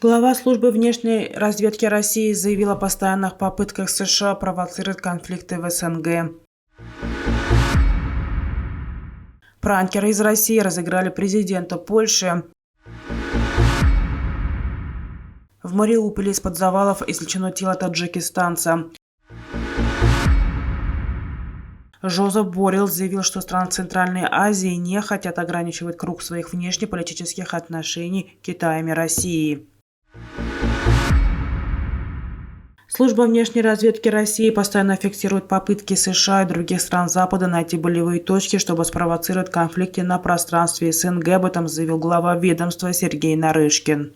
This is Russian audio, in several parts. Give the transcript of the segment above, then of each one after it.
Глава службы внешней разведки России заявил о постоянных попытках США провоцировать конфликты в СНГ. Пранкеры из России разыграли президента Польши. В Мариуполе из-под завалов извлечено тело таджикистанца. Жозеп Боррелл заявил, что страны Центральной Азии не хотят ограничивать круг своих внешнеполитических отношений Китаем и Россией. Служба внешней разведки России постоянно фиксирует попытки США и других стран Запада найти болевые точки, чтобы спровоцировать конфликты на пространстве СНГ. Об этом заявил глава ведомства Сергей Нарышкин.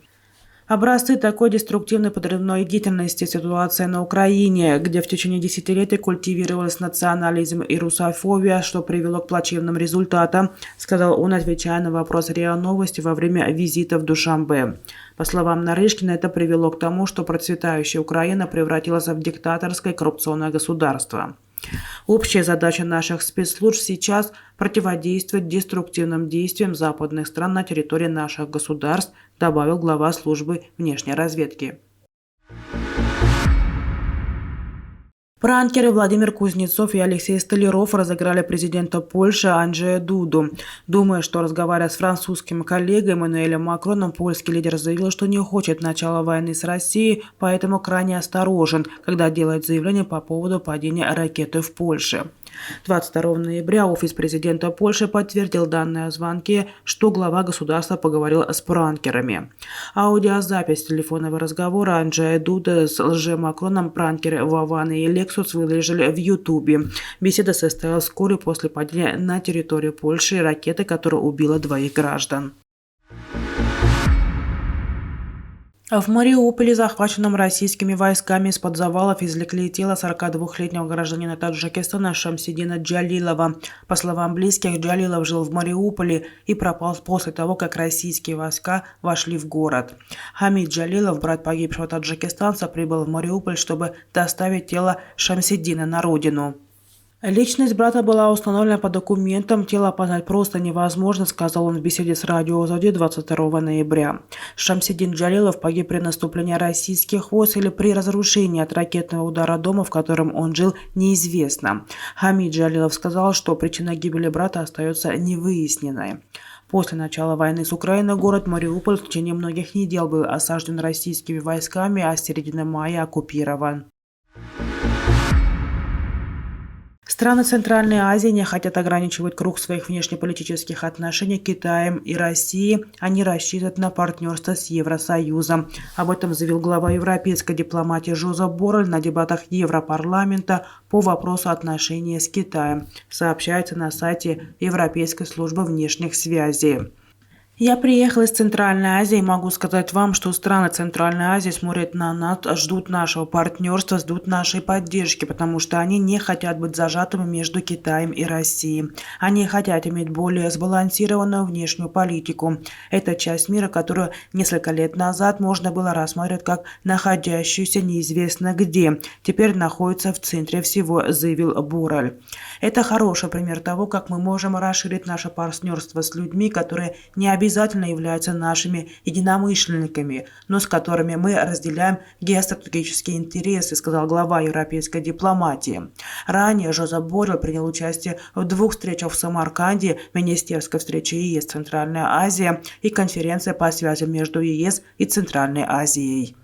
Образцы такой деструктивной подрывной деятельности — ситуация на Украине, где в течение десятилетий культивировалась национализм и русофобия, что привело к плачевным результатам, сказал он, отвечая на вопрос РИА Новости во время визита в Душанбе. По словам Нарышкина, это привело к тому, что процветающая Украина превратилась в диктаторское коррупционное государство. Общая задача наших спецслужб сейчас – противодействовать деструктивным действиям западных стран на территории наших государств, добавил глава службы внешней разведки. Пранкеры Владимир Кузнецов и Алексей Столяров разыграли президента Польши Анджея Дуду. Думая, что разговаривая с французским коллегой Эммануэлем Макроном, польский лидер заявил, что не хочет начала войны с Россией, поэтому крайне осторожен, когда делает заявление по поводу падения ракеты в Польше. 22 ноября офис президента Польши подтвердил данные о звонке, что глава государства поговорил с пранкерами. Аудиозапись телефонного разговора Анджея Дуды с лже-Макроном пранкеры Вованы и Лексус выложили в Ютубе. Беседа состоялась вскоре после падения на территорию Польши ракеты, которая убила 2 граждан. В Мариуполе, захваченном российскими войсками, из-под завалов извлекли тело 42-летнего гражданина Таджикистана Шамсидина Джалилова. По словам близких, Джалилов жил в Мариуполе и пропал после того, как российские войска вошли в город. Хамид Джалилов, брат погибшего таджикистанца, прибыл в Мариуполь, чтобы доставить тело Шамсидина на родину. Личность брата была установлена по документам, тело опознать просто невозможно, сказал он в беседе с радио «Азовди» 22 ноября. Шамсидин Джалилов погиб при наступлении российских войск или при разрушении от ракетного удара дома, в котором он жил, неизвестно. Хамид Джалилов сказал, что причина гибели брата остается невыясненной. После начала войны с Украиной город Мариуполь в течение многих недель был осажден российскими войсками, а с середины мая оккупирован. Страны Центральной Азии не хотят ограничивать круг своих внешнеполитических отношений Китаем и Россией. Они рассчитывают на партнерство с Евросоюзом. Об этом заявил глава европейской дипломатии Жозеп Боррелл на дебатах Европарламента по вопросу отношений с Китаем. Сообщается на сайте Европейской службы внешних связей. Я приехал из Центральной Азии и могу сказать вам, что страны Центральной Азии смотрят на нас, ждут нашего партнерства, ждут нашей поддержки, потому что они не хотят быть зажатыми между Китаем и Россией. Они хотят иметь более сбалансированную внешнюю политику. Это часть мира, которую несколько лет назад можно было рассматривать как находящуюся неизвестно где. Теперь находится в центре всего, заявил Боррелл. Это хороший пример того, как мы можем расширить наше партнерство с людьми, которые не обязательно являются нашими единомышленниками, но с которыми мы разделяем геостратегические интересы, сказал глава европейской дипломатии. Ранее Жозеп Боррелл принял участие в 2 встречах в Самарканде, министерской встрече ЕС Центральная Азия и конференции по связям между ЕС и Центральной Азией.